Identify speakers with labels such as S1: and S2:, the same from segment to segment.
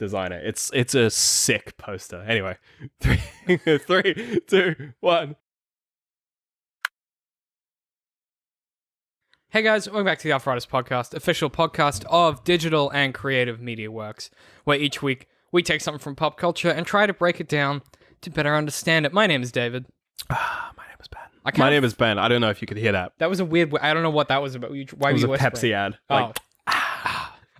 S1: designer. It's a sick poster. Anyway, 3, 2, 1.
S2: Hey guys, welcome back to the Arthritis Podcast, official podcast of digital and creative media works, where each week we take something from pop culture and try to break it down to better understand it. My name is David.
S1: My name is Ben. My name is Ben. I don't know if you could hear that.
S2: That was a weird. I don't know what that was about. Why
S1: it was
S2: were you
S1: a Pepsi ad. Like,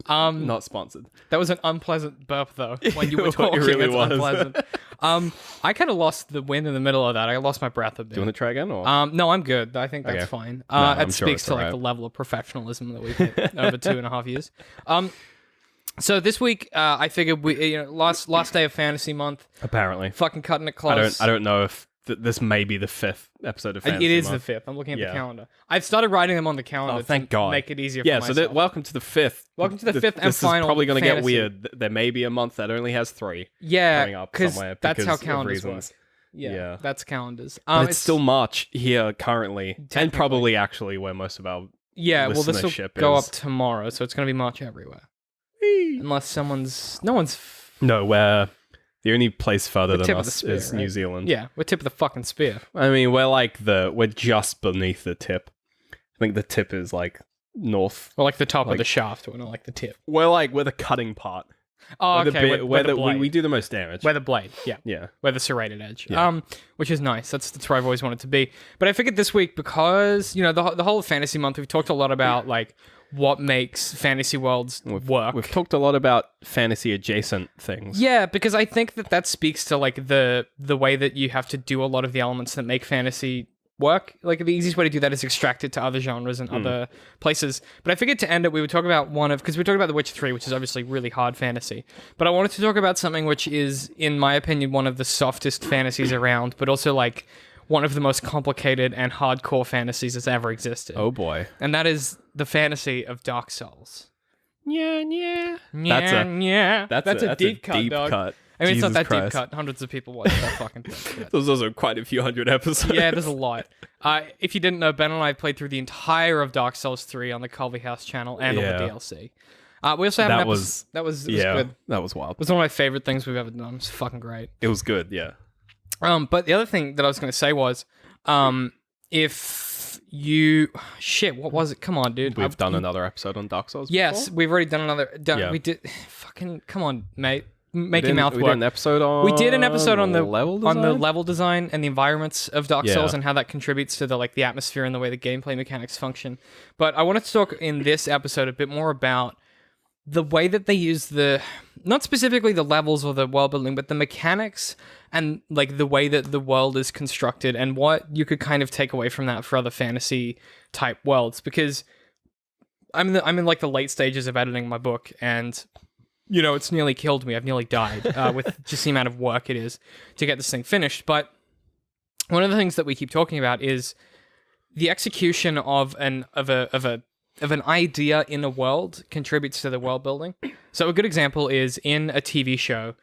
S1: not sponsored.
S2: That was an unpleasant burp though. When you were talking,
S1: it really was.
S2: Unpleasant. I kind of lost the wind in the middle of that. I lost my breath a bit.
S1: Do you want to try again? Or?
S2: No, I'm good. I think that's fine. It speaks to like the level of professionalism that we've hit over 2.5 years. So this week, I figured last day of fantasy month.
S1: Apparently,
S2: fucking cutting it close.
S1: I don't know if this may be the 5th episode of fantasy.
S2: It is
S1: month.
S2: the 5th. I'm looking at the calendar. I've started writing them on the calendar.
S1: Oh, thank God.
S2: Make it easier. For myself.
S1: So welcome to the 5th.
S2: Welcome to the 5th and
S1: this
S2: final.
S1: This is probably going to get
S2: fantasy.
S1: weird. There may be a month that only has 3.
S2: Yeah,
S1: coming up somewhere
S2: that's how
S1: of
S2: calendars work.
S1: reasons.
S2: Yeah, that's calendars.
S1: But it's still March here currently, and probably actually where most of our
S2: well, this will
S1: listenership
S2: go
S1: is.
S2: up tomorrow, so it's going to be March everywhere. Unless no one's.
S1: No, where the only place further than
S2: tip of
S1: us
S2: the spear,
S1: is
S2: right?
S1: New Zealand.
S2: Yeah, we're tip of the fucking spear.
S1: I mean, we're just beneath the tip. I think the tip is like north.
S2: Or like the top of the shaft, or not like the tip.
S1: We're the cutting part.
S2: Oh, okay.
S1: Where the
S2: blade.
S1: we do the most damage.
S2: Where the blade, yeah.
S1: Yeah.
S2: Where the serrated edge.
S1: Yeah.
S2: Which is nice. That's where I've always wanted to be. But I figured this week, because, the whole of fantasy month, we've talked a lot about, like, what makes fantasy worlds work.
S1: We've talked a lot about fantasy adjacent things.
S2: Yeah, because I think that speaks to, like, the way that you have to do a lot of the elements that make fantasy work. Like, the easiest way to do that is extract it to other genres and other places. But I figured to end it, we would talk about because we talked about The Witcher 3, which is obviously really hard fantasy. But I wanted to talk about something which is, in my opinion, one of the softest fantasies around, but also, like, one of the most complicated and hardcore fantasies that's ever existed.
S1: Oh boy.
S2: And that is the fantasy of Dark Souls.
S1: Yeah.
S2: That's a deep cut, dog.
S1: Cut.
S2: I mean,
S1: Jesus
S2: it's not that
S1: Christ.
S2: deep cut. Hundreds of people watch that fucking thing.
S1: There's also quite a few hundred episodes.
S2: Yeah, there's a lot. If you didn't know, Ben and I played through the entire of Dark Souls 3 on the Colby House channel and on the DLC. We also have an episode. That was good.
S1: That was wild.
S2: It was one of my favorite things we've ever done. It was fucking great.
S1: It was good, yeah.
S2: But the other thing that I was going to say was, if you... Shit, what was it? Come on, dude.
S1: We've done another episode on Dark Souls
S2: Yes,
S1: before?
S2: we've already done another...
S1: Yeah.
S2: We did... Fucking... Come on, mate. Make your mouth work.
S1: We did an episode on...
S2: We did an episode on the
S1: level
S2: design and the environments of Dark Souls and how that contributes to the atmosphere and the way the gameplay mechanics function. But I wanted to talk in this episode a bit more about the way that they use not specifically the levels or the world building, but the mechanics and like the way that the world is constructed and what you could kind of take away from that for other fantasy type worlds. Because I'm in like the late stages of editing my book, and it's nearly killed me. I've nearly died with just the amount of work it is to get this thing finished. But one of the things that we keep talking about is the execution of an idea in a world contributes to the world building. So a good example is in a TV show,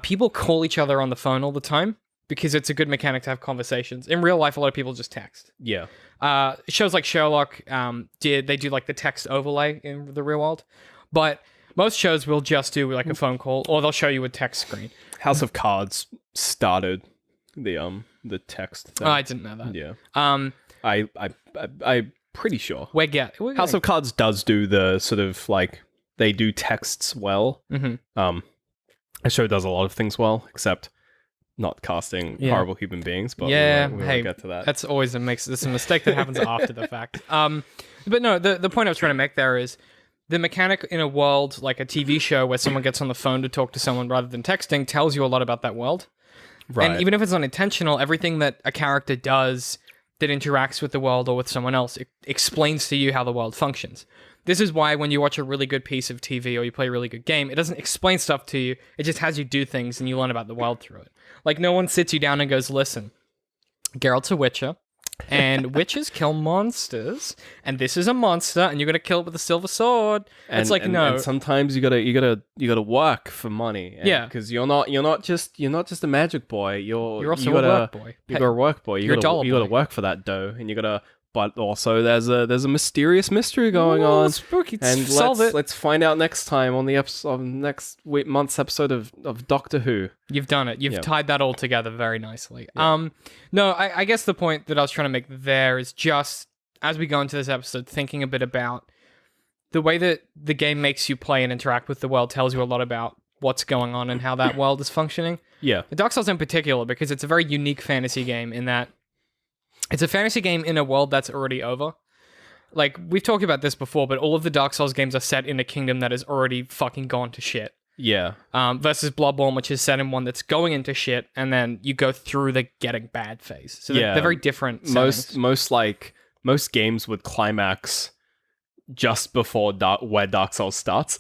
S2: people call each other on the phone all the time because it's a good mechanic to have conversations. In real life, a lot of people just text.
S1: Yeah.
S2: Shows like Sherlock do like the text overlay in the real world, but most shows will just do like a phone call, or they'll show you a text screen.
S1: House of Cards started the text thing.
S2: Oh, I didn't know that.
S1: Yeah. I'm pretty sure. House of Cards does do the sort of like they do texts well.
S2: Mm-hmm.
S1: The show does a lot of things well, except not casting horrible human beings. But we'll get to that.
S2: That's always a mistake that happens after the fact. But no, the point I was trying to make there is the mechanic in a world like a TV show where someone gets on the phone to talk to someone rather than texting tells you a lot about that world.
S1: Right.
S2: And even if it's unintentional, everything that a character does that interacts with the world or with someone else, it explains to you how the world functions. This is why when you watch a really good piece of TV or you play a really good game, it doesn't explain stuff to you. It just has you do things and you learn about the world through it. Like, no one sits you down and goes, listen, Geralt's a witcher, and witches kill monsters, and this is a monster, and you're gonna kill it with a silver sword. It's like, no.
S1: And sometimes you gotta work for money. Because you're not just a magic boy. You're
S2: also a work boy.
S1: You're a work boy. You
S2: You're a dollar
S1: gotta
S2: boy.
S1: work for that dough, and you gotta but also there's a mysterious mystery going on.
S2: Spooky.
S1: And let's find out next time on the episode, month's episode of Doctor Who.
S2: You've done it. You've tied that all together very nicely. Yeah. No, I guess the point that I was trying to make there is just, as we go into this episode, thinking a bit about the way that the game makes you play and interact with the world tells you a lot about what's going on and how that world is functioning.
S1: Yeah.
S2: The Dark Souls in particular, because it's a very unique fantasy game in that it's a fantasy game in a world that's already over. Like, we've talked about this before, but all of the Dark Souls games are set in a kingdom that has already fucking gone to shit.
S1: Yeah.
S2: Versus Bloodborne, which is set in one that's going into shit, and then you go through the getting bad phase. So they're very different settings.
S1: Most games would climax just before where Dark Souls starts.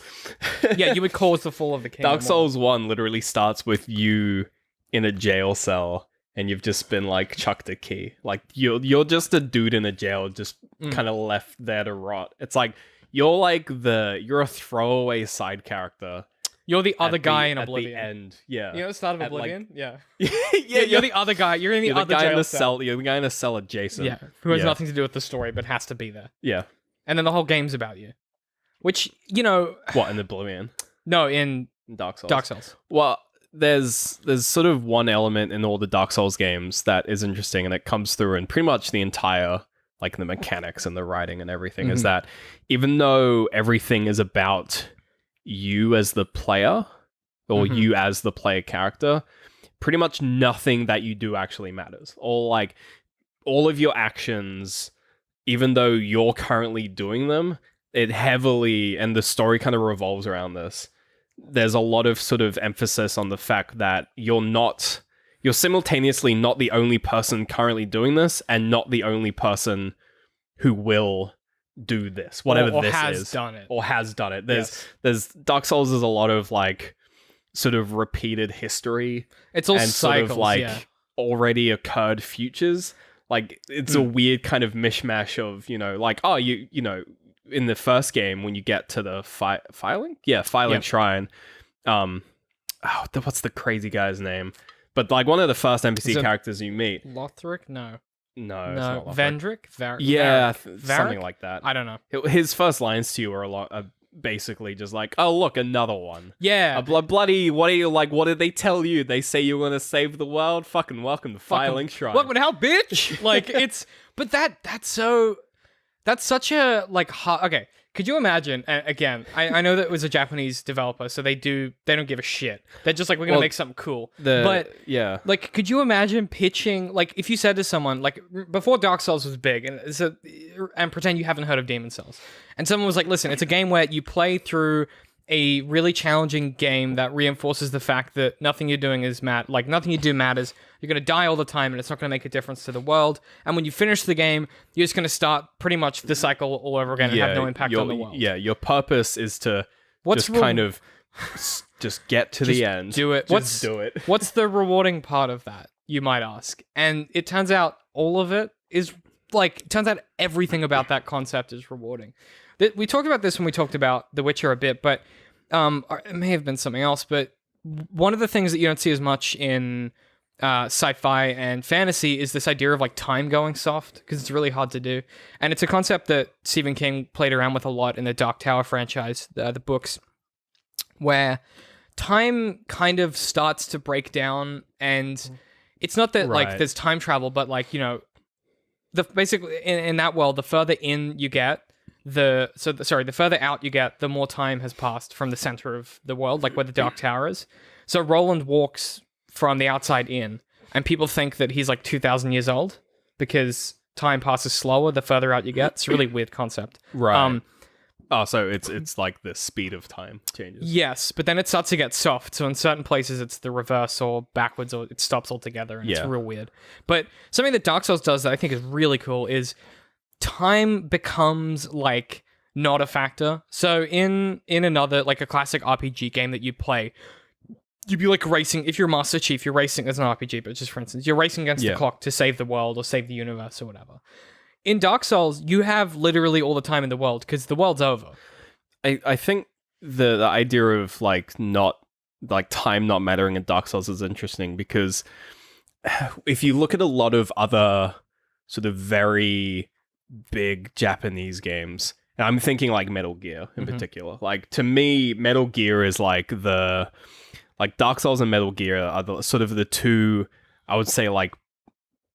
S2: Yeah, you would cause the fall of the kingdom.
S1: Dark Souls 1 literally starts with you in a jail cell, and you've just been, like, chucked a key. Like, you're just a dude in a jail, just kind of left there to rot. It's like, you're a throwaway side character.
S2: You're the other guy in Oblivion.
S1: At the end, yeah.
S2: You know the start of Oblivion?
S1: Yeah,
S2: you're the other guy. You're in the other
S1: guy
S2: jail
S1: in the
S2: cell.
S1: You're the guy in the cell adjacent.
S2: Yeah, who has nothing to do with the story, but has to be there.
S1: Yeah.
S2: And then the whole game's about you. Which, you know...
S1: What, in Oblivion?
S2: No, in
S1: Dark Souls.
S2: Dark Souls.
S1: Well, there's sort of one element in all the Dark Souls games that is interesting, and it comes through in pretty much the entire, like, the mechanics and the writing and everything, is that even though everything is about you as the player, or you as the player character, pretty much nothing that you do actually matters. All of your actions, even though you're currently doing them, it heavily, and the story kind of revolves around this. There's a lot of sort of emphasis on the fact that you're simultaneously not the only person currently doing this, and not the only person who will do this, whatever
S2: or
S1: this
S2: has
S1: is.
S2: Done it.
S1: Or has done it. There's Dark Souls is a lot of, like, sort of repeated history.
S2: It's all
S1: and
S2: cycles,
S1: sort of, like, already occurred futures. Like, it's a weird kind of mishmash of, you know, like, oh, you know, in the first game, when you get to the filing shrine, what's the crazy guy's name? But, like, one of the first NPC characters you meet.
S2: Lothric? No,
S1: it's not Lothric.
S2: Vendrick?
S1: Something like that.
S2: I don't know.
S1: His first lines to you are basically just like, oh, look, another one.
S2: Yeah.
S1: Bloody, what are you, like, what did they tell you? They say you want to save the world? Fucking welcome to Filing Shrine.
S2: Welcome to hell, bitch! Like, it's... But that's such a, like, hard... Okay, could you imagine, again, I know that it was a Japanese developer, so they don't give a shit. They're just like, we're gonna make something cool. Like, could you imagine pitching, like, if you said to someone, like, before Dark Souls was big, and pretend you haven't heard of Demon Souls, and someone was like, listen, it's a game where you play through a really challenging game that reinforces the fact that nothing you're doing is nothing you do matters. You're going to die all the time, and it's not going to make a difference to the world. And when you finish the game, you're just going to start pretty much the cycle all over again and have no impact on the world.
S1: Yeah, your purpose is to just get to the end.
S2: Do it.
S1: Do it.
S2: What's the rewarding part of that, you might ask? And it turns out all of it is, like, turns out everything about that concept is rewarding. We talked about this when we talked about The Witcher a bit, but it may have been something else, but one of the things that you don't see as much in sci-fi and fantasy is this idea of, like, time going soft, because it's really hard to do. And it's a concept that Stephen King played around with a lot in the Dark Tower franchise, the books, where time kind of starts to break down, and it's not that like there's time travel, but, like, you know, basically in that world, the further in you get, the further out you get, the more time has passed from the center of the world, like where the Dark Tower is. So Roland walks from the outside in, and people think that he's like 2,000 years old because time passes slower the further out you get. It's a really weird concept.
S1: Right. So it's like the speed of time changes.
S2: Yes, but then it starts to get soft. So in certain places it's the reverse or backwards, or it stops altogether, and it's real weird. But something that Dark Souls does that I think is really cool is time becomes, like, not a factor. So in another, like, a classic RPG game that you play, you'd be, like, racing. If you're Master Chief, you're racing as an RPG, but just for instance, you're racing against the clock to save the world or save the universe or whatever. In Dark Souls, you have literally all the time in the world because the world's over.
S1: I think the idea of, like, not, like, time not mattering in Dark Souls is interesting, because if you look at a lot of other sort of very big Japanese games, and I'm thinking like Metal Gear in particular. Like to me, Metal Gear is like Dark Souls and Metal Gear are the sort of the two, I would say, like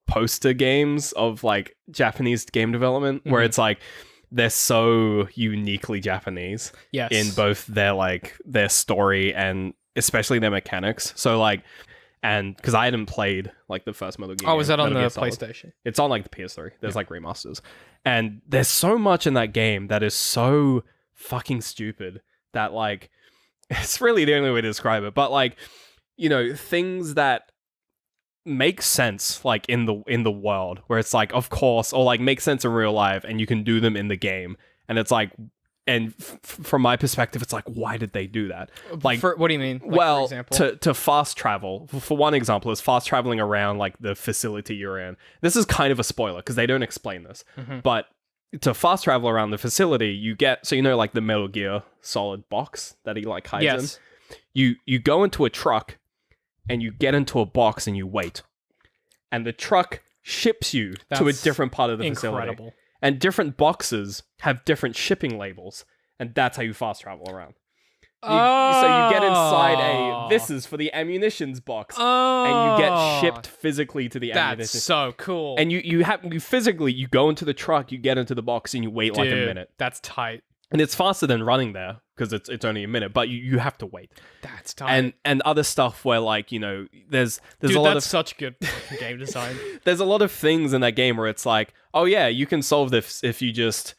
S1: poster games of like Japanese game development, where it's like they're so uniquely Japanese in both their story and especially their mechanics. So like, and because I hadn't played like the first Metal Gear.
S2: Oh, was that on the
S1: Solid.
S2: PlayStation?
S1: It's on like the PS3. There's like remasters, and there's so much in that game that is so fucking stupid that like it's really the only way to describe it. But like, you know, things that make sense like in the world, where it's like, of course, or like make sense in real life, and you can do them in the game, and it's like. And from my perspective, it's like, why did they do that? Like,
S2: what do you mean? Like,
S1: well,
S2: for example?
S1: to fast travel. For one example, is fast traveling around like the facility you're in. This is kind of a spoiler because they don't explain this. But to fast travel around the facility, you get, so you know, like the Metal Gear Solid box that he like hides in. You go into a truck, and you get into a box and you wait, and the truck ships you to a different part of the facility. And different boxes have different shipping labels, and that's how you fast travel around. So you get inside this is for the ammunitions box, and you get shipped physically to the ammunition.
S2: That's so cool.
S1: And you physically, you go into the truck, you get into the box, and you wait like a minute.
S2: That's tight.
S1: And it's faster than running there, because it's only a minute, but you have to wait.
S2: That's tight.
S1: And other stuff where, like, you know, there's
S2: Dude,
S1: a lot
S2: that's
S1: of
S2: such good game design.
S1: There's a lot of things in that game where it's like, oh yeah, you can solve this if you just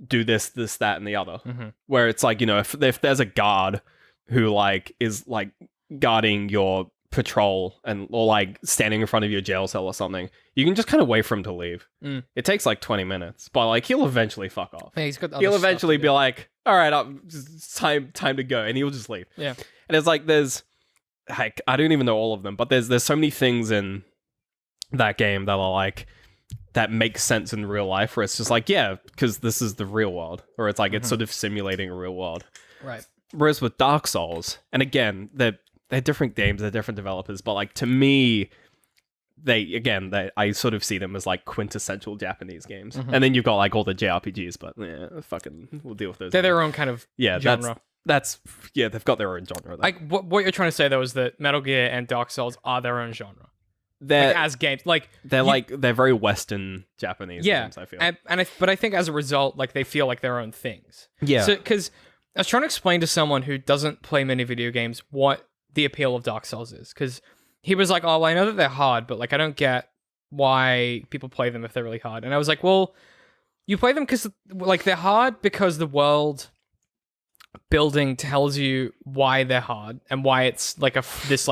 S1: do this, that, and the other. Where it's like, you know, if there's a guard who like is like guarding your patrol or like standing in front of your jail cell or something, you can just kind of wait for him to leave. It takes like 20 minutes, but like he'll eventually fuck off.
S2: Yeah,
S1: he'll eventually be like, all right, it's time to go, and he'll just leave.
S2: Yeah.
S1: And it's like heck, I don't even know all of them, but there's so many things in that game that are like that make sense in real life, where it's just like, yeah, because this is the real world, or it's like it's sort of simulating a real world.
S2: Right.
S1: Whereas with Dark Souls, and again, they're different games, they're different developers, but like to me, I sort of see them as like quintessential Japanese games. And then you've got like all the JRPGs, but yeah, fucking, we'll deal with those.
S2: They're their own kind of genre.
S1: That's they've got their own genre.
S2: Like what you're trying to say though is that Metal Gear and Dark Souls are their own genre. They're like, as games, like
S1: they're very Western Japanese games, I feel.
S2: But I think as a result, like they feel like their own things.
S1: Yeah.
S2: So because I was trying to explain to someone who doesn't play many video games what the appeal of Dark Souls is, because he was like, "Oh, well, I know that they're hard, but like I don't get why people play them if they're really hard." And I was like, "Well, you play them because like they're hard because the world building tells you why they're hard and why it's like this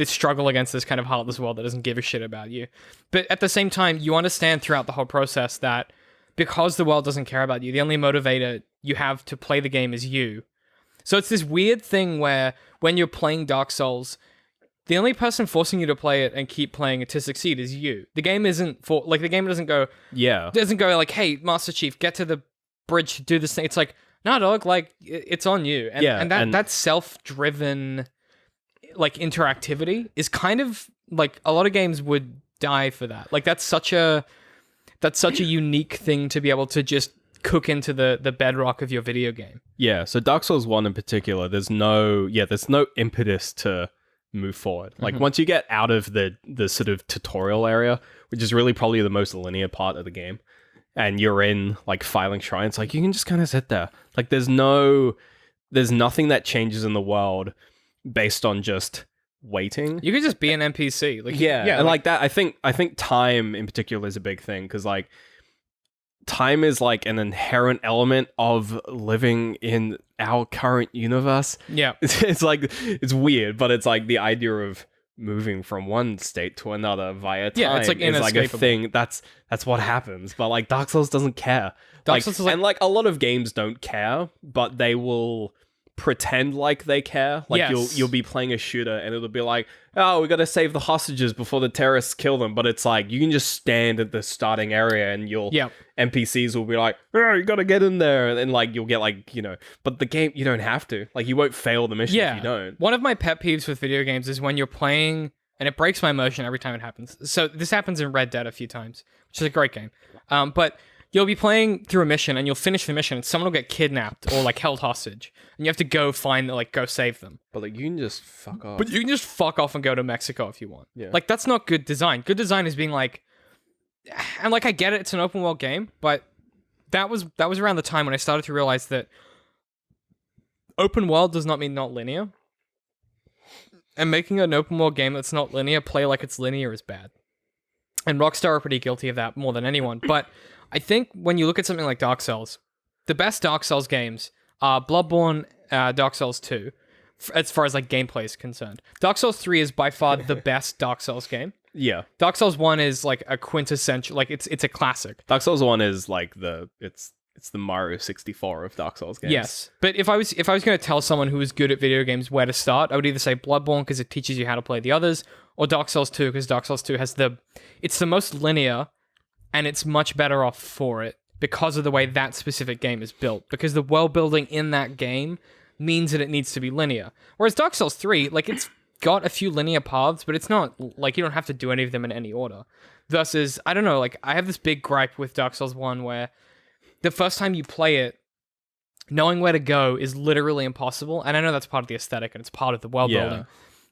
S2: struggle against this kind of heartless world that doesn't give a shit about you. But at the same time, you understand throughout the whole process that because the world doesn't care about you, the only motivator you have to play the game is you. So it's this weird thing where when you're playing Dark Souls, the only person forcing you to play it and keep playing it to succeed is you. The game isn't the game doesn't go like, hey, Master Chief, get to the bridge, do this thing. It's like, no, dog, like it's on you. And that self-driven like interactivity is kind of like a lot of games would die for that. Like that's such a unique thing to be able to just cook into the bedrock of your video game. Yeah,
S1: so Dark Souls 1 in particular, there's no impetus to move forward. Like once you get out of the sort of tutorial area, which is really probably the most linear part of the game, and you're in like filing shrines, like you can just kind of sit there. Like there's nothing that changes in the world based on just waiting.
S2: You could just be an NPC. Like
S1: and like that, I think time in particular is a big thing, because like time is like an inherent element of living in our current universe.
S2: Yeah.
S1: It's like, it's weird, but it's like the idea of moving from one state to another via time.
S2: Yeah, it's like inescapable.
S1: Like a thing. That's what happens. But like Dark Souls doesn't care.
S2: Dark Souls is like,
S1: and like a lot of games don't care, but they will pretend like they care. Like you'll be playing a shooter and it'll be like, oh, we got to save the hostages before the terrorists kill them. But it's like you can just stand at the starting area and NPCs will be like, oh, you got to get in there, and then like you'll get like, you know, but the game, you don't have to. Like you won't fail the mission if you don't.
S2: One of my pet peeves with video games is when you're playing, and it breaks my immersion every time it happens. So this happens in Red Dead a few times, which is a great game. But you'll be playing through a mission and you'll finish the mission and someone will get kidnapped or like held hostage and you have to go go save them.
S1: But like, you can just fuck off.
S2: But you can just fuck off and go to Mexico if you want.
S1: Yeah.
S2: Like, that's not good design. Good design is being like, and like, I get it, it's an open world game, but that was around the time when I started to realize that open world does not mean not linear. And making an open world game that's not linear play like it's linear is bad. And Rockstar are pretty guilty of that more than anyone. But I think when you look at something like Dark Souls, the best Dark Souls games are Bloodborne, Dark Souls 2, as far as like gameplay is concerned. Dark Souls 3 is by far the best Dark Souls game.
S1: Yeah.
S2: Dark Souls 1 is like a quintessential, like it's a classic.
S1: Dark Souls 1 is like it's the Mario 64 of Dark Souls games.
S2: Yes. But if I was going to tell someone who is good at video games where to start, I would either say Bloodborne because it teaches you how to play the others, or Dark Souls 2 because Dark Souls 2 has it's the most linear and it's much better off for it because of the way that specific game is built, because the world building in that game means that it needs to be linear. Whereas Dark Souls 3, like, it's got a few linear paths, but it's not like you don't have to do any of them in any order. Versus, I don't know, like, I have this big gripe with Dark Souls 1 where the first time you play it, knowing where to go is literally impossible. And I know that's part of the aesthetic and it's part of the world building.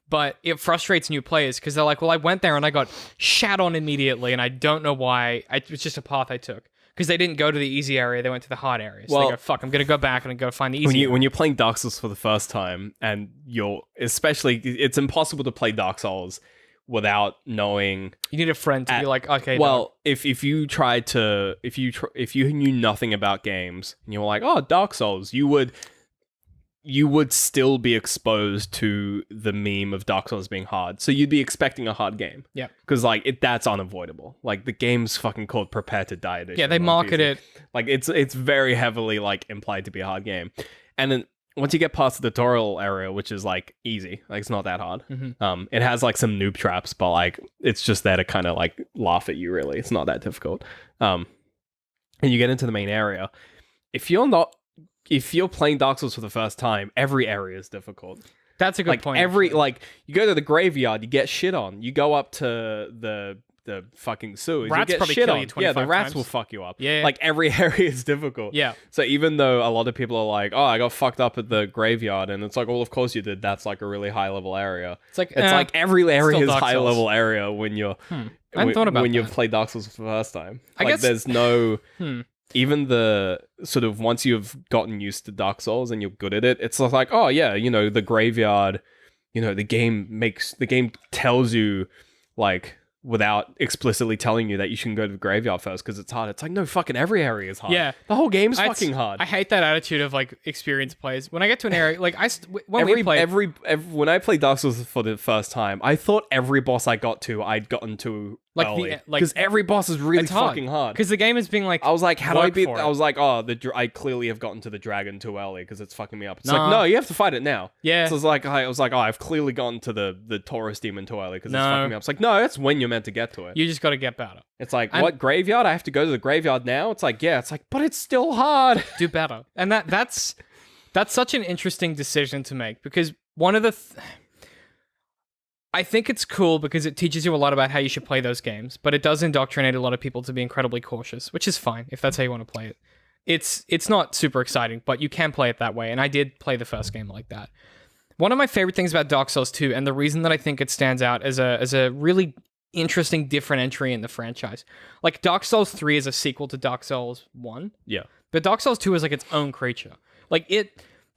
S2: But it frustrates new players because they're like, well, I went there and I got shat on immediately and I don't know why. It's just a path I took. Because they didn't go to the easy area, they went to the hard area. So they go, fuck, I'm going to go back and go find the easy area.
S1: When you're playing Dark Souls for the first time, and it's impossible to play Dark Souls without knowing.
S2: You need a friend to be like, okay.
S1: Well, if you knew nothing about games and you were like, oh, Dark Souls, you would still be exposed to the meme of Dark Souls being hard. So you'd be expecting a hard game.
S2: Yeah.
S1: Because like that's unavoidable. Like the game's fucking called Prepare to Die Edition.
S2: Yeah, they market it.
S1: Like it's very heavily like implied to be a hard game. And then once you get past the tutorial area, which is like easy, like it's not that hard.
S2: Mm-hmm.
S1: It has like some noob traps, but like it's just there to kind of like laugh at you. Really, it's not that difficult. And you get into the main area. If you're playing Dark Souls for the first time, every area is difficult.
S2: That's a good point.
S1: You go to the graveyard, you get shit on. You go up to the fucking sewers,
S2: rats
S1: you get
S2: probably
S1: shit
S2: kill
S1: on.
S2: you 25
S1: the rats
S2: times.
S1: will fuck you up.
S2: Yeah.
S1: Like every area is difficult.
S2: Yeah.
S1: So even though a lot of people are like, oh, I got fucked up at the graveyard, and it's like, well, of course you did. That's like a really high level area.
S2: It's like
S1: every area is
S2: Dark
S1: high
S2: Souls.
S1: level area when you're
S2: I hadn't thought about
S1: when
S2: that.
S1: you've played Dark Souls for the first time.
S2: I guess
S1: there's no. Even the sort of once you've gotten used to Dark Souls and you're good at it, it's like, oh yeah, the graveyard, the game tells you like without explicitly telling you that you shouldn't go to the graveyard first because it's hard. It's like, no, fucking every area is hard.
S2: Yeah.
S1: The whole game's fucking hard.
S2: I hate that attitude of like experienced players. When I get to an area, like
S1: when I played Dark Souls for the first time, I thought every boss I got to, I'd gotten to early. Because every boss is really fucking hard.
S2: Because the game is being like,
S1: I was like, how do I beat?
S2: for it.
S1: I was like, oh, I clearly have gotten to the dragon too early because it's fucking me up. It's like, no, you have to fight it now.
S2: Yeah.
S1: So I was like, oh, I've clearly gotten to the Taurus demon too early because it's fucking me up. It's like, no, that's when you're meant to get to it.
S2: You just got to get better.
S1: It's like, what graveyard? I have to go to the graveyard now? It's like, yeah. It's like, but it's still hard.
S2: Do better. And that's such an interesting decision to make because one of the... I think it's cool because it teaches you a lot about how you should play those games, but it does indoctrinate a lot of people to be incredibly cautious, which is fine if that's how you want to play it. It's not super exciting, but you can play it that way, and I did play the first game like that. One of my favorite things about Dark Souls 2, and the reason that I think it stands out as a really interesting different entry in the franchise, like Dark Souls 3 is a sequel to Dark Souls 1.
S1: Yeah.
S2: But Dark Souls 2 is like its own creature.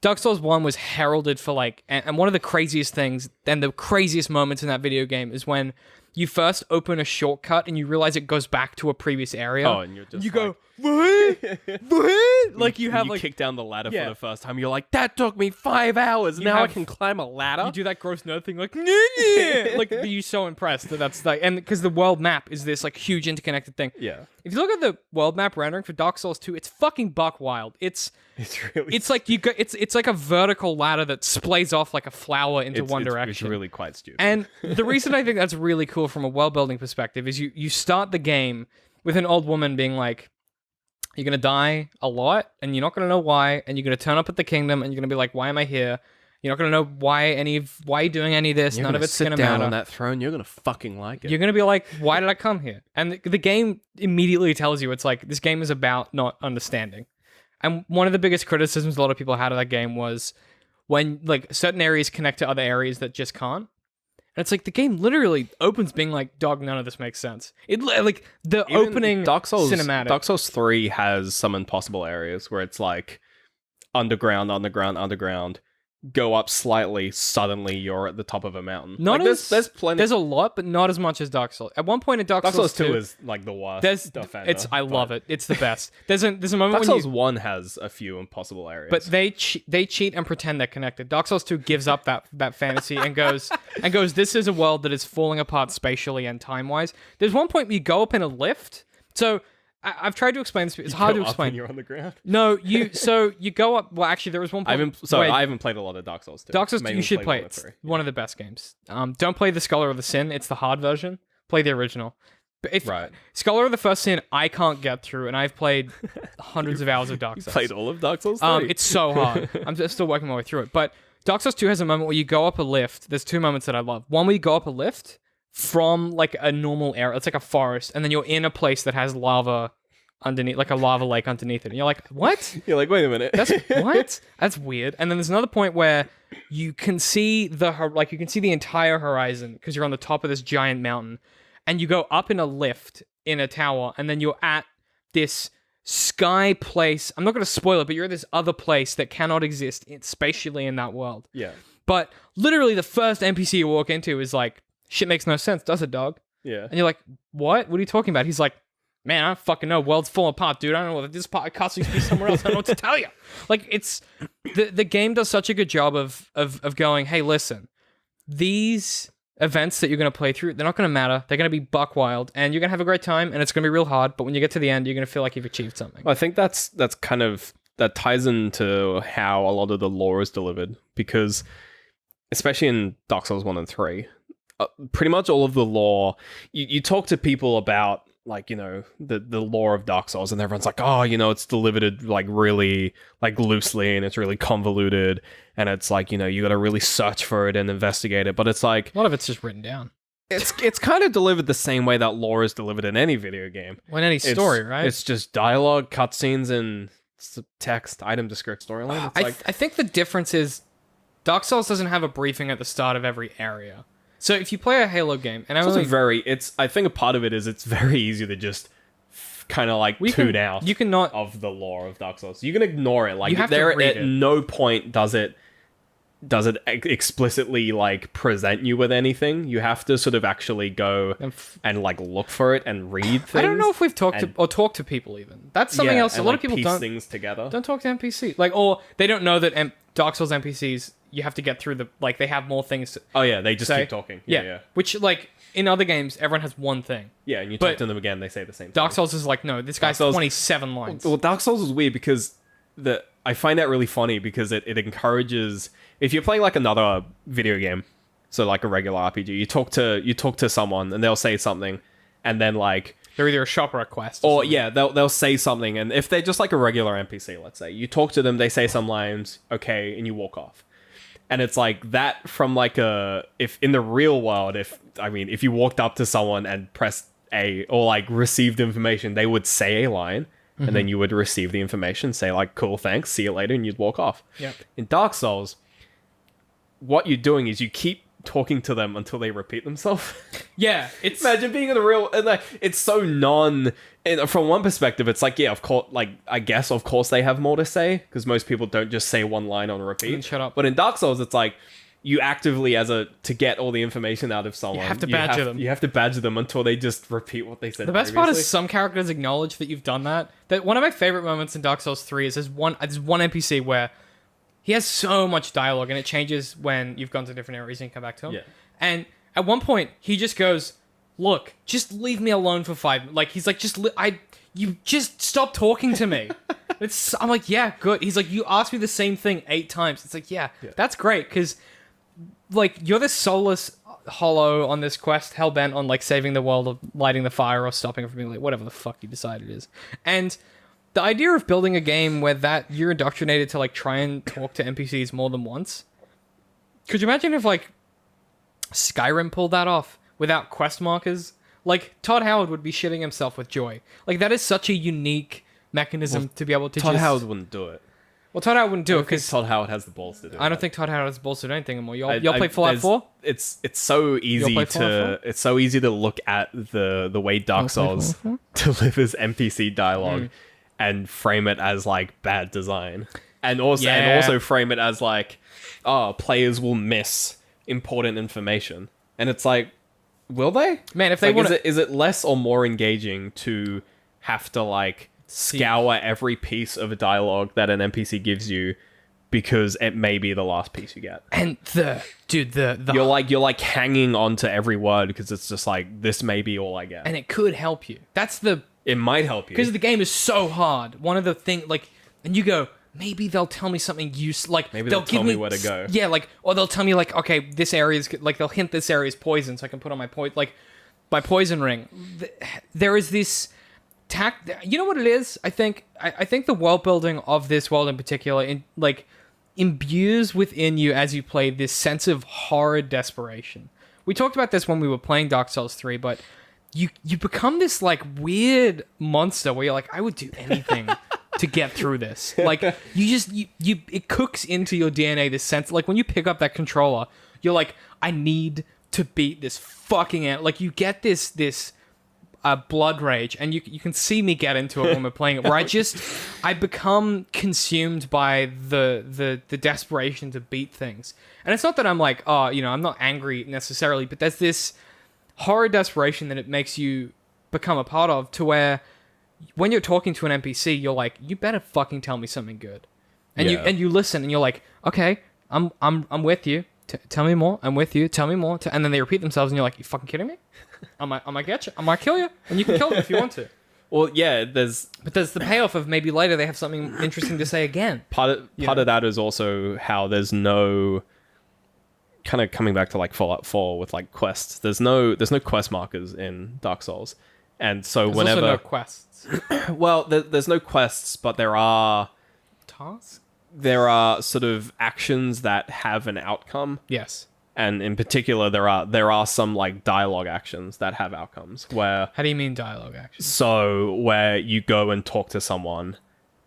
S2: Dark Souls 1 was heralded for like, and one of the craziest things and the craziest moments in that video game is when you first open a shortcut and you realize it goes back to a previous area.
S1: Oh, and you're just
S2: go, what? What? Like you
S1: kick down the ladder for the first time. You're like, that took me 5 hours. Now I can climb a ladder.
S2: You do that gross nerd thing like, yeah. Like you're so impressed that's like, and because the world map is this like huge interconnected thing.
S1: Yeah.
S2: If you look at the world map rendering for Dark Souls 2, it's fucking buck wild. It's like it's like a vertical ladder that splays off like a flower into one direction.
S1: It's really quite stupid.
S2: And the reason I think that's really cool from a world building perspective is you start the game with an old woman being like, you're going to die a lot and you're not going to know why, and you're going to turn up at the kingdom and you're going to be like, why am I here? You're not going to know why you're doing any of this.
S1: You're
S2: None of it's going to
S1: sit down
S2: matter.
S1: on that throne. You're gonna fucking like it.
S2: You're going to be like, why did I come here? And the game immediately tells you it's like, this game is about not understanding. And one of the biggest criticisms a lot of people had of that game was when like certain areas connect to other areas that just can't. And it's like the game literally opens being like, dog, none of this makes sense. It like the
S1: Even
S2: opening
S1: Dark Souls
S2: cinematic.
S1: Dark Souls 3 has some impossible areas where it's like underground, go up slightly, suddenly you're at the top of a mountain.
S2: Not
S1: like,
S2: as
S1: there's plenty.
S2: There's a lot, but not as much as Dark Souls. At one point in Dark Souls 2
S1: is like the worst.
S2: I love it. It's the best. There's a moment
S1: Dark
S2: when
S1: Souls 1 has a few impossible areas.
S2: but they cheat and pretend they're connected. Dark Souls 2 gives up that fantasy and goes this is a world that is falling apart spatially and time-wise. There's one point where you go up in a lift. So I've tried to explain this. It's hard to explain.
S1: You're on the ground.
S2: No, you go up. Well, actually, there was one point.
S1: I haven't played a lot of Dark Souls 2.
S2: Dark Souls 2, you should play it. It's
S1: 3.
S2: one of the best games. Don't play the Scholar of the Sin. It's the hard version. Play the original. But if
S1: Right.
S2: Scholar of the First Sin, I can't get through, and I've played hundreds of hours of Dark Souls.
S1: Played all of Dark Souls 3.
S2: It's so hard. I'm just still working my way through it. But Dark Souls 2 has a moment where you go up a lift. There's two moments that I love. One where you go up a lift from like a normal area. It's like a forest, and then you're in a place that has lava underneath, like a lava lake underneath it. And you're like, what?
S1: You're like, wait a minute.
S2: That's what? That's weird. And then there's another point where you can see the entire horizon because you're on the top of this giant mountain, and you go up in a lift in a tower, and then you're at this sky place. I'm not going to spoil it, but you're at this other place that cannot exist spatially in that world.
S1: Yeah.
S2: But literally, the first NPC you walk into is like, shit makes no sense, does it, dog?
S1: Yeah.
S2: And you're like, what? What are you talking about? He's like, man, I don't fucking know. World's falling apart, dude. I don't know what this part of castle used to be somewhere else. I don't know what to tell you. Like, it's the game does such a good job of going, hey, listen, these events that you're going to play through, they're not going to matter. They're going to be buck wild, and you're going to have a great time, and it's going to be real hard. But when you get to the end, you're going to feel like you've achieved something.
S1: Well, I think that's kind of that ties into how a lot of the lore is delivered, because especially in Dark Souls 1 and 3, pretty much all of the lore, you talk to people about, like, you know, the lore of Dark Souls, and everyone's like, oh, you know, it's delivered like really like loosely, and it's really convoluted, and it's like, you know, you got to really search for it and investigate it. But it's like
S2: a lot of it's just written down.
S1: It's kind of delivered the same way that lore is delivered in any video game.
S2: Well, in any story, right?
S1: It's just dialogue, cutscenes, and text, item description, storyline.
S2: I think the difference is Dark Souls doesn't have a briefing at the start of every area. So if you play a Halo game, and
S1: I think a part of it is it's very easy to just kind of like tune out.
S2: You cannot
S1: of the lore of Dark Souls. You can ignore it. Like,
S2: you have to read it.
S1: No point does it explicitly like present you with anything. You have to sort of actually go and like look for it and read things.
S2: I don't know if we've talked to people even. That's something else. A lot of people
S1: piece
S2: don't
S1: things together.
S2: Don't talk to NPCs. Like, or they don't know that Dark Souls NPCs, you have to get through they have more things to
S1: Oh yeah, they just
S2: say.
S1: keep talking. Yeah.
S2: Which, like, in other games, everyone has one thing.
S1: Yeah, and you talk to them again, they say the same thing.
S2: Dark Souls is like, no, this guy's 27 lines.
S1: Well, Dark Souls is weird because I find that really funny because it encourages, if you're playing like another video game, so like a regular RPG, you talk to someone and they'll say something, and then like
S2: they're either a shop or a quest.
S1: Or yeah, they'll say something, and if they're just like a regular NPC, let's say, you talk to them, they say some lines, okay, and you walk off. And it's like that from like if in the real world, if you walked up to someone and pressed A or like received information, they would say a line, and then you would receive the information, say like, cool, thanks, see you later, and you'd walk off.
S2: Yep.
S1: In Dark Souls, what you're doing is you keep talking to them until they repeat themselves.
S2: Yeah, it's
S1: imagine being in the real, and like it's so and from one perspective, it's like, yeah, of course, like I guess of course they have more to say because most people don't just say one line on repeat.
S2: Shut up.
S1: But in Dark Souls, it's like you actively to get all the information out of someone,
S2: you have to badger them.
S1: You have to badger them until they just repeat what they said.
S2: The best part is some characters acknowledge that you've done that. That one of my favorite moments in Dark Souls 3 is there's one NPC where he has so much dialogue, and it changes when you've gone to different areas and you come back to him.
S1: Yeah.
S2: And at one point, he just goes, "Look, just leave me alone for 5 minutes." Like, he's like, you just stop talking to me. I'm like, yeah, good. He's like, you asked me the same thing 8 times. It's like, yeah. That's great, because like you're this soulless hollow on this quest, hell bent on like saving the world or lighting the fire or stopping it from being like whatever the fuck you decide it is. And the idea of building a game where that you're indoctrinated to like try and talk to NPCs more than once Could you imagine if like Skyrim pulled that off without quest markers? Like Todd Howard would be shitting himself with joy. Like that is such a unique mechanism to be able to
S1: Todd Howard wouldn't do it.
S2: Well, Todd Howard wouldn't do it because
S1: Todd Howard has the balls to do it.
S2: I don't think Todd Howard has the balls to do anything anymore. Y'all play Fallout 4?
S1: It's so easy to look at the way Dark Souls delivers NPC dialogue and frame it as like bad design. And also frame it as like, players will miss important information. And it's like, will they?
S2: Man, if they want
S1: is it less or more engaging to have to like scour every piece of a dialogue that an NPC gives you because it may be the last piece you get?
S2: And the
S1: you're like hanging on to every word because it's just like, this may be all I get.
S2: And it could help you.
S1: It might help you.
S2: Because the game is so hard. One of the things, like, and you go, maybe they'll tell me something useful. Like,
S1: maybe they'll tell me where to go.
S2: Yeah, like, or they'll tell me, like, okay, this area is, like, they'll hint this area is poison, so I can put on my poison ring. There is this you know what it is? I think the world building of this world in particular, imbues within you as you play this sense of horrid desperation. We talked about this when we were playing Dark Souls 3, but you become this like weird monster where you're like, I would do anything to get through this. Like it cooks into your DNA this sense. Like when you pick up that controller, you're like, I need to beat this fucking ant. Like you get this blood rage, and you can see me get into it when we're playing it, where I become consumed by the desperation to beat things. And it's not that I'm like, I'm not angry necessarily, but there's this horror desperation that it makes you become a part of, to where when you're talking to an NPC, you're like, you better fucking tell me something good. And you listen, and you're like, okay, I'm with you. Tell me more. I'm with you. Tell me more. And then they repeat themselves, and you're like, you fucking kidding me? I might get you. I might kill you, and you can kill them if you want to.
S1: Well, yeah, there's
S2: the payoff of maybe later they have something interesting to say again.
S1: Part of that is also how there's no, kind of coming back to like Fallout 4 with like quests. There's no quest markers in Dark Souls, and so
S2: there's
S1: whenever
S2: also no quests.
S1: Well, there's no quests, but there are
S2: tasks.
S1: There are sort of actions that have an outcome.
S2: Yes.
S1: And in particular, there are some like dialogue actions that have outcomes where...
S2: How do you mean dialogue actions?
S1: So where you go and talk to someone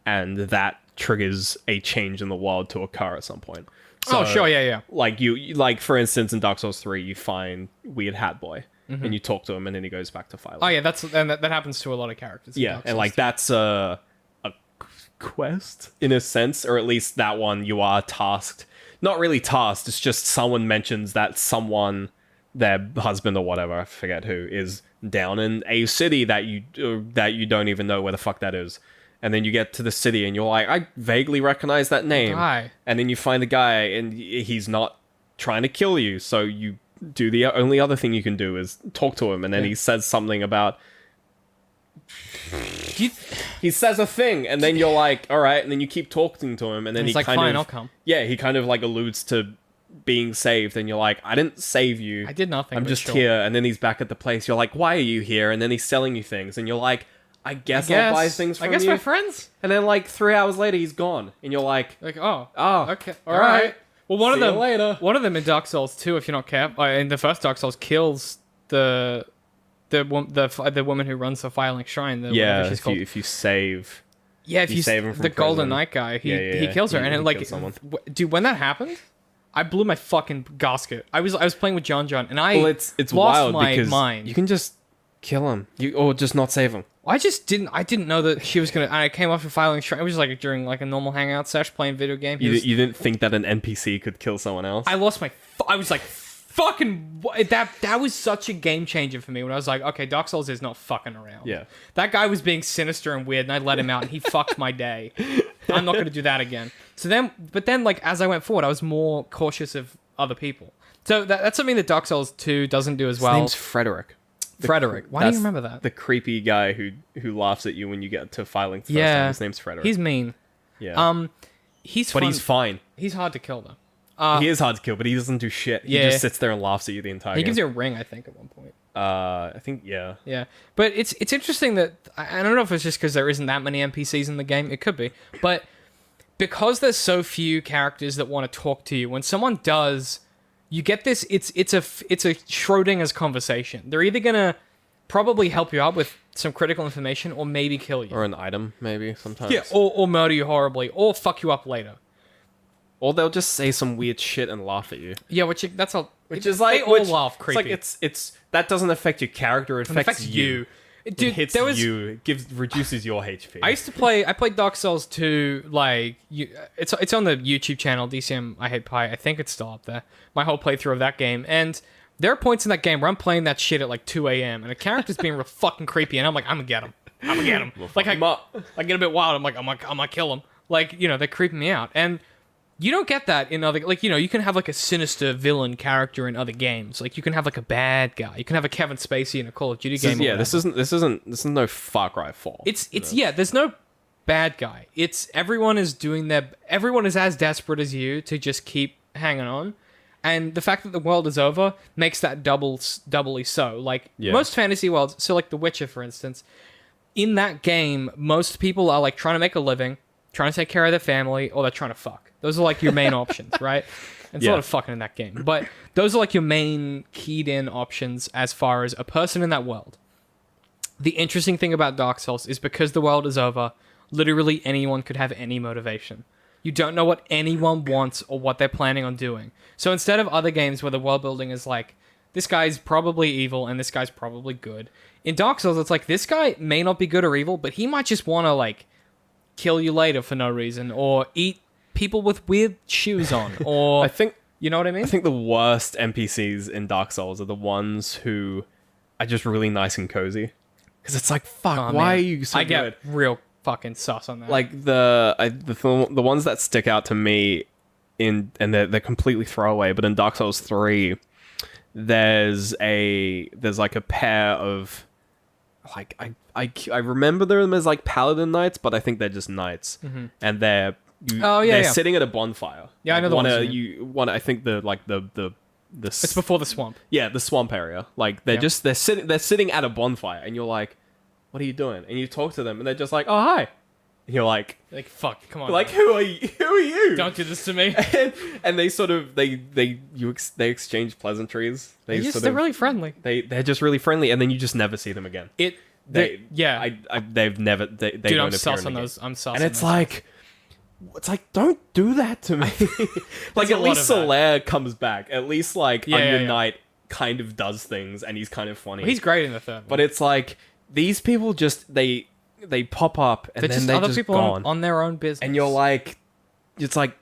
S1: and that triggers a change in the world to occur at some point. So,
S2: sure, yeah.
S1: Like for instance, in Dark Souls 3, you find Weird Hat Boy and you talk to him and then he goes back to Philo.
S2: Oh yeah, that happens to a lot of characters.
S1: Yeah, and like that's a quest in a sense, or at least that one you are tasked. Not really tasked, it's just someone mentions that someone, their husband or whatever, I forget who, is down in a city that you don't even know where the fuck that is. And then you get to the city and you're like, I vaguely recognize that name.
S2: Guy.
S1: And then you find the guy and he's not trying to kill you. So you do the only other thing you can do is talk to him. And then he says something about... He says a thing, and then you're like, all right, and then you keep talking to him, and then
S2: he's like, fine, I'll come.
S1: Yeah, he kind of like alludes to being saved, and you're like, I didn't save you.
S2: I did nothing.
S1: I'm just here, and then he's back at the place. You're like, why are you here? And then he's selling you things, and you're like, I guess I'll buy things from you.
S2: I guess we're friends.
S1: And then like 3 hours later, he's gone, and you're like,
S2: oh, okay,
S1: all right.
S2: Well, one of them in Dark Souls 2, if you're not careful, in the first Dark Souls, kills the woman who runs the Filing Shrine.
S1: If you save...
S2: Yeah, if you
S1: save him from
S2: the
S1: prison.
S2: Golden Knight guy, he kills her, and like, dude, when that happened, I blew my fucking gasket. I was playing with John, and I
S1: it's
S2: lost
S1: wild
S2: my
S1: because
S2: mind.
S1: You can just kill him, or just not save him.
S2: I didn't know that she was gonna. I came off of Filing Shrine. It was just like during like a normal hangout sesh playing video game.
S1: You didn't think that an NPC could kill someone else?
S2: I lost my. I was like, fucking that was such a game changer for me when I was like, okay, Dark Souls is not fucking around.
S1: Yeah,
S2: that guy was being sinister and weird, and I let him out, and he fucked my day. I'm not going to do that again. But then, like as I went forward, I was more cautious of other people. So that's something that Dark Souls 2 doesn't do as well.
S1: His name's Frederick.
S2: Why do you remember that?
S1: The creepy guy who laughs at you when you get to Filing first time. His name's Frederick.
S2: He's mean.
S1: Yeah.
S2: He's
S1: fine.
S2: He's hard to kill though.
S1: He is hard to kill, but he doesn't do shit. He just sits there and laughs at you the entire game.
S2: He gives you a ring, I think, at one point.
S1: I think, yeah.
S2: Yeah. But it's interesting that... I don't know if it's just because there isn't that many NPCs in the game. It could be. But because there's so few characters that want to talk to you, when someone does you get this. It's a Schrodinger's conversation. They're either gonna probably help you out with some critical information, or maybe kill you,
S1: or an item, maybe sometimes.
S2: Yeah, or murder you horribly, or fuck you up later.
S1: Or they'll just say some weird shit and laugh at you.
S2: Yeah, which is like
S1: they
S2: all laugh creepy.
S1: It's like it's that doesn't affect your character. It affects you.
S2: Dude,
S1: it hits you. It reduces your HP.
S2: I played Dark Souls 2, like, it's on the YouTube channel, DCM I Hate Pie. I think it's still up there. My whole playthrough of that game. And there are points in that game where I'm playing that shit at like 2 a.m. and a character's being real fucking creepy, and I'm like, I'm gonna get him. Like, I get a bit wild. I'm like, I'm gonna kill him. Like, they're creeping me out. And you don't get that in other, like, you can have like a sinister villain character in other games. Like, you can have like a bad guy. You can have a Kevin Spacey in a Call of Duty game.
S1: This is no Far Cry 4.
S2: There's no bad guy. Everyone is as desperate as you to just keep hanging on. And the fact that the world is over makes that doubly so. Like, most fantasy worlds, so like The Witcher, for instance, in that game, most people are like trying to make a living, trying to take care of their family, or they're trying to fuck. Those are like your main options, right? And it's a lot of fucking in that game. But those are like your main keyed in options as far as a person in that world. The interesting thing about Dark Souls is because the world is over, literally anyone could have any motivation. You don't know what anyone wants or what they're planning on doing. So instead of other games where the world building is like, this guy's probably evil and this guy's probably good, in Dark Souls it's like, this guy may not be good or evil, but he might just want to like kill you later for no reason, or eat people with weird shoes on, or you know what I mean?
S1: I think the worst NPCs in Dark Souls are the ones who are just really nice and cozy. Because it's like, fuck, why are you so good? I get
S2: real fucking sus on that.
S1: Like the ones that stick out to me and they're completely throwaway, but in Dark Souls 3, there's like a pair of, like, I remember them as like paladin knights, but I think they're just knights, and they're sitting at a bonfire.
S2: Yeah,
S1: like,
S2: I know the ones.
S1: I think the
S2: it's before the swamp.
S1: Yeah, the swamp area. Like they're sitting at a bonfire, and you're like, what are you doing? And you talk to them, and they're just like, oh, hi. And you're like,
S2: fuck, come on.
S1: Like, who are you?
S2: Don't do this to me.
S1: And they sort of they exchange pleasantries.
S2: They're really friendly.
S1: They're just really friendly, and then you just never see them again. They've never they
S2: Dude,
S1: don't
S2: I'm
S1: appear
S2: sus
S1: in
S2: on
S1: the
S2: those.
S1: game.
S2: I'm sus.
S1: And it's like don't do that to me. Like, at least Solaire comes back. At least like Onion Knight kind of does things, and he's kind of funny.
S2: Well, he's great in the third one.
S1: But it's like these people just they pop up and then they're just
S2: people
S1: gone
S2: on their own business.
S1: And you're like, it's like,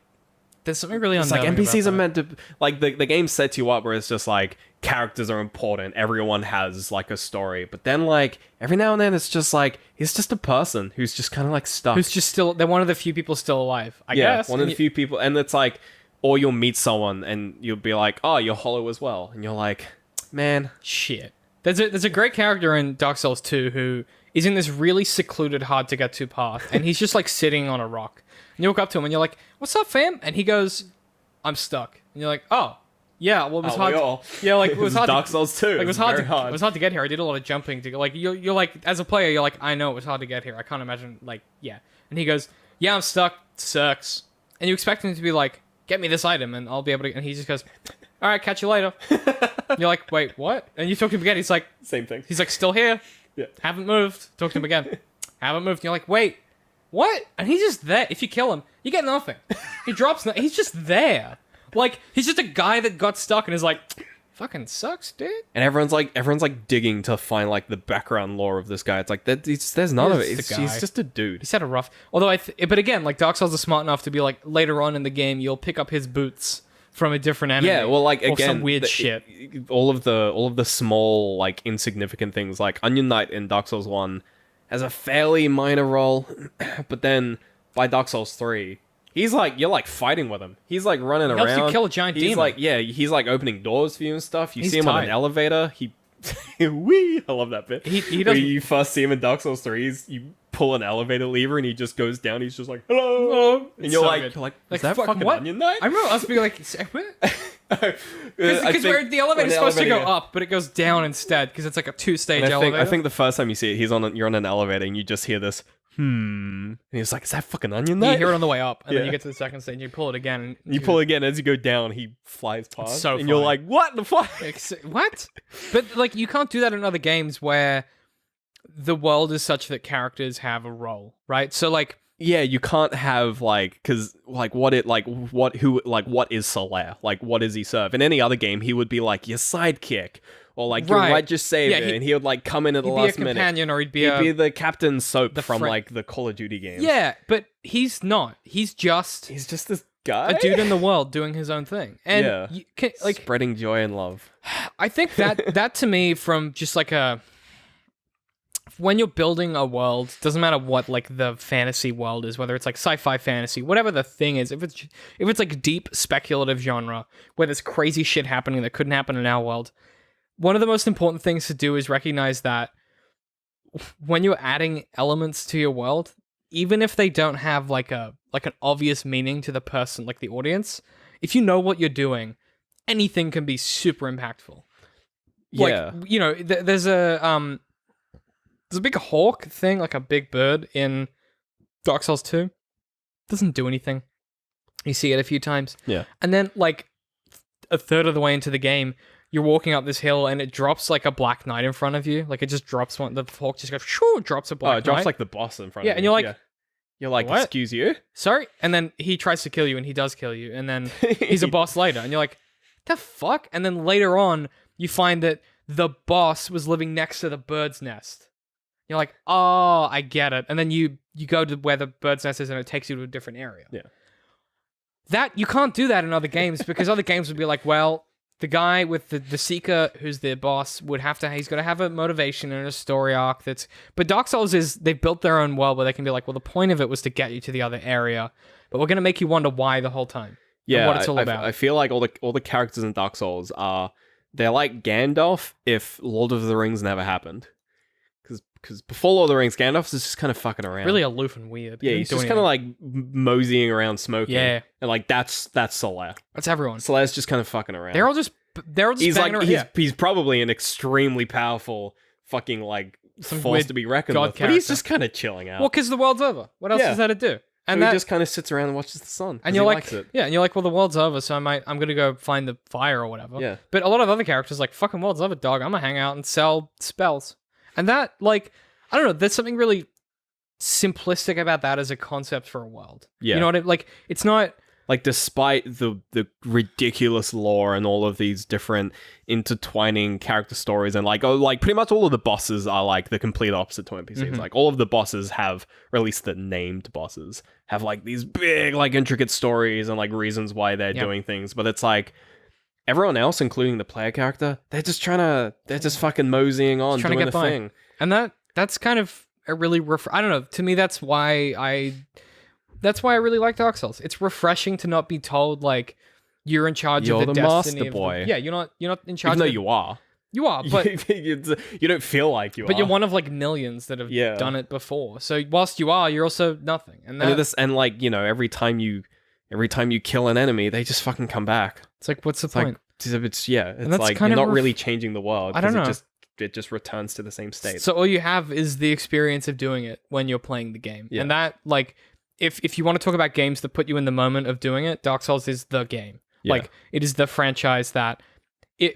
S2: there's something really
S1: it's like NPCs are meant to, like, the game sets you up where it's just like characters are important, everyone has like a story, but then like every now and then it's just like he's just a person who's just kind of like stuck,
S2: who's just still, they're one of the few people still alive, I guess.
S1: One of the few people. And it's like, or you'll meet someone and you'll be like, oh, you're hollow as well, and you're like, man,
S2: shit. There's a great character in Dark Souls 2 who is in this really secluded, hard to get to path, and he's just like sitting on a rock. And you walk up to him and you're like, "What's up, fam?" And he goes, "I'm stuck." And you're like, "Oh, yeah. Well, it was hard. Yeah, like it was hard.
S1: Dark Souls 2.
S2: Like, it was hard. It was hard to get here. I did a lot of jumping to like. You're like, as a player, you're like, I know it was hard to get here. I can't imagine, like, yeah. And he goes, "Yeah, I'm stuck. Sucks." And you expect him to be like, "Get me this item, and I'll be able to." And he just goes, "All right, catch you later." You're like, "Wait, what?" And you talk to him again. He's like,
S1: same thing.
S2: He's like, "Still here. Yeah. Haven't moved." Talk to him again. Haven't moved. And you're like, "Wait, what?" And he's just there. If you kill him, you get nothing. He drops. He's just there. Like, he's just a guy that got stuck and is like, fucking sucks, dude.
S1: And everyone's like digging to find like the background lore of this guy. It's like there's none of it. He's just a dude.
S2: He's had a rough. Although but again, like, Dark Souls is smart enough to be like, later on in the game, you'll pick up his boots from a different enemy.
S1: Yeah, well, like,
S2: or
S1: again,
S2: some weird shit.
S1: All of the small, like, insignificant things, like Onion Knight in Dark Souls 1 has a fairly minor role, but then by Dark Souls 3, he's like, you're like fighting with him. He's like running around.
S2: Helps you kill a giant demon.
S1: Like, he's like opening doors for you and stuff. You see him on an elevator. Wee! I love that bit.
S2: He
S1: doesn't. You first see him in Dark Souls 3, you pull an elevator lever and he just goes down. He's just like, hello. And you're like, is that fucking
S2: what?
S1: Onion Knight?
S2: I remember us being like, because the elevator's supposed to go up, but it goes down instead because it's like a 2-stage elevator.
S1: I think the first time you see it, you're on an elevator and you just hear this And he's like, is that fucking onion
S2: You
S1: knight?
S2: hear it on the way up, and then
S1: Yeah.
S2: you get to the second stage, and you pull it again. And
S1: You pull it again, as you go down, he flies past.
S2: so
S1: and you're
S2: funny.
S1: like, what the fuck?
S2: What? But like, you can't do that in other games where the world is such that characters have a role, right? So like,
S1: Yeah, you can't have like, because like what is Solaire? Like, what does he serve? In any other game, he would be like your sidekick, or like your
S2: Right.
S1: righteous savior,
S2: Yeah,
S1: and he would like come in at the
S2: he'd be a
S1: last minute.
S2: companion, or he'd be
S1: He'd be the Captain Soap
S2: the
S1: from
S2: friend-
S1: like the Call of Duty games.
S2: yeah, but he's not. He's just
S1: he's just this guy,
S2: a dude in the world doing his own thing, and
S1: Yeah.
S2: you can, like,
S1: spreading joy and love.
S2: I think that to me, from just like when you're building a world, doesn't matter what like the fantasy world is, whether it's like sci-fi fantasy, whatever the thing is, if it's like deep speculative genre where there's crazy shit happening that couldn't happen in our world, one of the most important things to do is recognize that when you're adding elements to your world, even if they don't have like an obvious meaning to the person, like the audience, if you know what you're doing, anything can be super impactful.
S1: Yeah.
S2: Like, you know, there's a big hawk thing, like a big bird in Dark Souls 2. Doesn't do anything. You see it a few times.
S1: Yeah.
S2: And then like a third of the way into the game, you're walking up this hill and it drops like a black knight in front of you. Like it just drops one. The hawk just goes, shoo, drops a black
S1: Oh, it drops
S2: knight.
S1: like the boss in front
S2: Yeah,
S1: of you.
S2: and you're like,
S1: you're like,
S2: what?
S1: excuse you?
S2: Sorry? And then he tries to kill you and he does kill you. And then he's a boss later. And you're like, the fuck? And then later on, you find that the boss was living next to the bird's nest. You're like, oh, I get it. And then you go to where the bird's nest is and it takes you to a different area.
S1: Yeah.
S2: That, you can't do that in other games because other games would be like, well, the guy with the seeker who's the boss he's got to have a motivation and a story arc but Dark Souls they've built their own world where they can be like, well, the point of it was to get you to the other area, but we're going to make you wonder why the whole time.
S1: Yeah,
S2: and what it's all about.
S1: I feel like all the characters in Dark Souls they're like Gandalf if Lord of the Rings never happened. Because before Lord of the Rings, Gandalf is just kind of fucking around.
S2: Really aloof and weird.
S1: Yeah, he's just kind of like moseying around smoking.
S2: Yeah.
S1: And like that's Solaire.
S2: That's everyone.
S1: Solaire's just kind of fucking around.
S2: They're all just
S1: he's
S2: banging
S1: like
S2: around.
S1: he's probably an extremely powerful fucking like
S2: Some
S1: force
S2: weird
S1: to be reckoned
S2: god
S1: with. But he's
S2: character.
S1: just kind of chilling out.
S2: Well, because the world's over. What else
S1: Yeah.
S2: is there to do? And
S1: so
S2: that
S1: he just kind of sits around and watches the sun. 'cause
S2: and you're
S1: he
S2: like,
S1: likes it.
S2: yeah, and you're like, well, the world's over, so I'm gonna go find the fire or whatever.
S1: Yeah.
S2: But a lot of other characters like, fucking world's over, dog. I'm gonna hang out and sell spells, and that, like, I don't know. There's something really simplistic about that as a concept for a world.
S1: Yeah.
S2: You know what I mean? Like, it's not.
S1: Like, despite the ridiculous lore and all of these different intertwining character stories, and like pretty much all of the bosses are like the complete opposite to NPCs.
S2: Mm-hmm.
S1: Like all of the bosses have, or at least the named bosses have like these big like intricate stories and like reasons why they're doing things. But it's like everyone else, including the player character, they're just fucking moseying on,
S2: trying to
S1: doing
S2: get
S1: the
S2: by.
S1: thing.
S2: And that's kind of a really I don't know. To me, that's why I really like Dark Souls. It's refreshing to not be told like you're in charge
S1: You're
S2: of the
S1: the
S2: destiny
S1: master
S2: of
S1: boy.
S2: Yeah, you're not in charge.
S1: Even though
S2: of
S1: you are.
S2: you are, but
S1: you don't feel like you are.
S2: but you're one of like millions that have done it before. So whilst you are, you're also nothing. And
S1: and like, you know, every time you kill an enemy, they just fucking come back.
S2: it's like, what's the
S1: It's
S2: point?
S1: like it's
S2: that's
S1: like
S2: kind
S1: you're
S2: of
S1: not really changing the world.
S2: I don't
S1: 'cause
S2: know.
S1: It just returns to the same state.
S2: So all you have is the experience of doing it when you're playing the game.
S1: Yeah.
S2: And that, like, if you want to talk about games that put you in the moment of doing it, Dark Souls is the game.
S1: Yeah.
S2: Like, it is the franchise that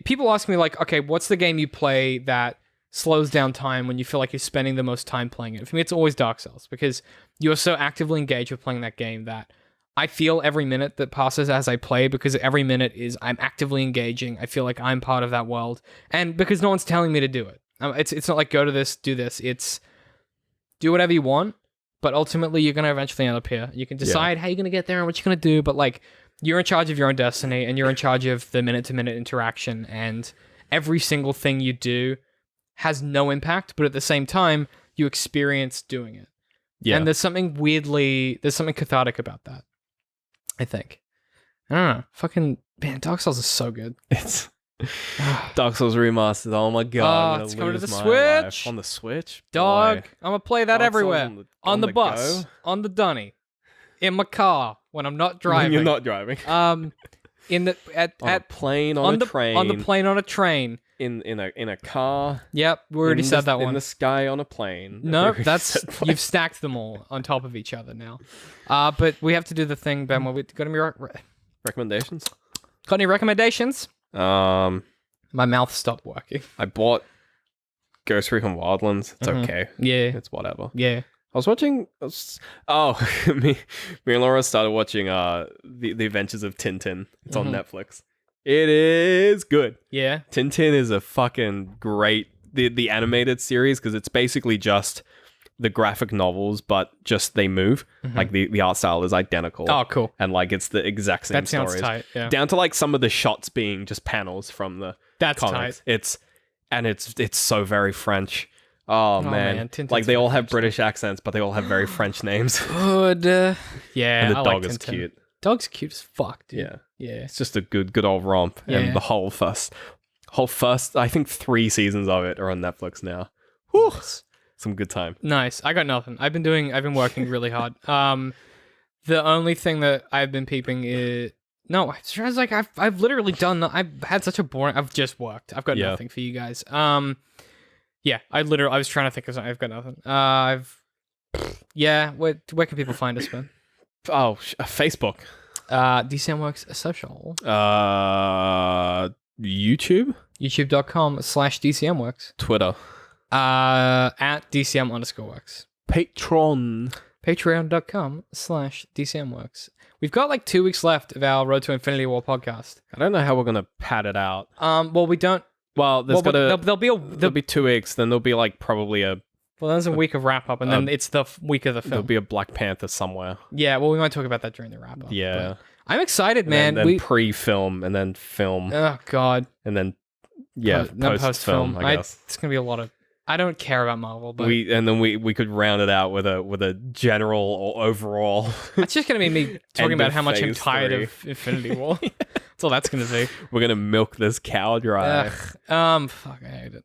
S2: people ask me like, okay, what's the game you play that slows down time when you feel like you're spending the most time playing it? For me, it's always Dark Souls because you're so actively engaged with playing that game that I feel every minute that passes as I play, because every minute is I'm actively engaging. I feel like I'm part of that world, and because no one's telling me to do it. It's not like go to this, do this. It's do whatever you want, but ultimately you're gonna eventually end up here. You can decide how you're gonna get there and what you're gonna do, but like you're in charge of your own destiny, and you're in charge of the minute-to-minute interaction, and every single thing you do has no impact, but at the same time you experience doing it.
S1: Yeah.
S2: And there's something cathartic about that, I think. I don't know. Fucking, man, Dark Souls is so good.
S1: It's Dark Souls Remastered. Oh my god.
S2: It's coming to the
S1: lose my
S2: Switch.
S1: life. On the Switch?
S2: Dog,
S1: Boy.
S2: I'm gonna play that
S1: Dark Souls
S2: everywhere. On the bus,
S1: go?
S2: on the dunny, in my car when I'm not
S1: When
S2: driving.
S1: you're not driving.
S2: at
S1: plane on a train
S2: on the plane on a train.
S1: in a car.
S2: Yep, we already said that one.
S1: In the sky on a plane.
S2: No, that's you've stacked them all on top of each other now. But we have to do the thing, Ben. Where we got any
S1: recommendations?
S2: Got any recommendations? My mouth stopped working.
S1: I bought Ghost Recon Wildlands. It's okay.
S2: Yeah,
S1: it's whatever.
S2: Yeah.
S1: I was watching. Me and Laura started watching the Adventures of Tintin. It's on Netflix. It is good.
S2: Yeah.
S1: Tintin is a fucking great the animated series because it's basically just the graphic novels, but just they move. Like the art style is identical.
S2: Oh, cool.
S1: And like it's the exact same
S2: that sounds
S1: stories.
S2: tight. Yeah.
S1: Down to like some of the shots being just panels from the comics.
S2: Tight.
S1: It's so very French. Oh man. Like they all have British accents, but they all have very French names.
S2: Good. Yeah.
S1: And the
S2: I
S1: dog
S2: like
S1: is
S2: Tintin.
S1: cute.
S2: Dog's cute as fuck, dude.
S1: Yeah.
S2: Yeah.
S1: It's just a good old romp.
S2: Yeah.
S1: And the whole first I think 3 seasons of it are on Netflix now. Whew. Some good time.
S2: Nice. I got nothing. I've been working really hard. The only thing that I've been peeping is it's like I've literally done. I've had such a boring. I've just worked. I've got nothing for you guys. Yeah. I was trying to think of something. I've got nothing. Where can people find us, man?
S1: Oh, Facebook.
S2: DCM Works Social.
S1: YouTube.
S2: YouTube.com/DCM Works.
S1: Twitter.
S2: At DCM_Works.
S1: Patreon.
S2: Patreon.com/DCM Works. We've got like 2 weeks left of our Road to Infinity War podcast.
S1: I don't know how we're gonna pad it out.
S2: Well, we don't.
S1: Well, there'll be 2 weeks. Then there'll be like probably
S2: there's a week of wrap up, and then it's the week of the film.
S1: There'll be a Black Panther somewhere.
S2: Yeah, well, we might talk about that during the wrap up.
S1: Yeah,
S2: I'm excited, man.
S1: And then pre-film, and then film.
S2: Oh God.
S1: And then post-film. I guess
S2: it's gonna be a lot of. I don't care about Marvel, but
S1: we could round it out with a general or overall.
S2: It's just gonna be me talking about how much I'm tired of Infinity War. That's all that's gonna be.
S1: We're gonna milk this cow dry.
S2: Fuck, I hate it.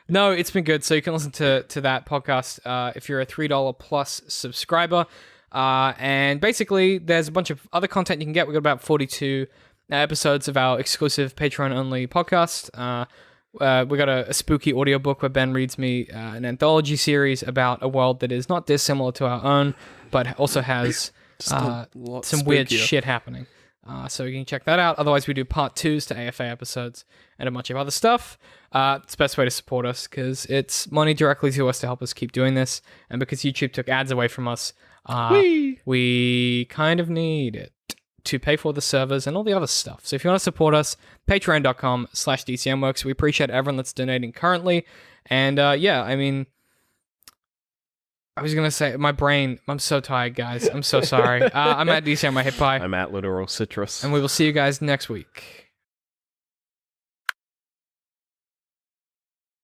S2: No, it's been good. So you can listen to that podcast if you're a $3 plus subscriber. And basically, there's a bunch of other content you can get. We've got about 42 episodes of our exclusive Patreon only podcast. We got a spooky audiobook where Ben reads me an anthology series about a world that is not dissimilar to our own, but also has some weird shit happening. So you can check that out. Otherwise, we do part 2s to AFA episodes and a bunch of other stuff. It's the best way to support us because it's money directly to us to help us keep doing this. And because YouTube took ads away from us, we kind of need it to pay for the servers and all the other stuff. So if you want to support us, patreon.com/DCMworks. We appreciate everyone that's donating currently. And I mean, I was going to say, my brain, I'm so tired, guys. I'm so sorry. I'm at DCM, my hip pie.
S1: I'm at Literal Citrus.
S2: And we will see you guys next week.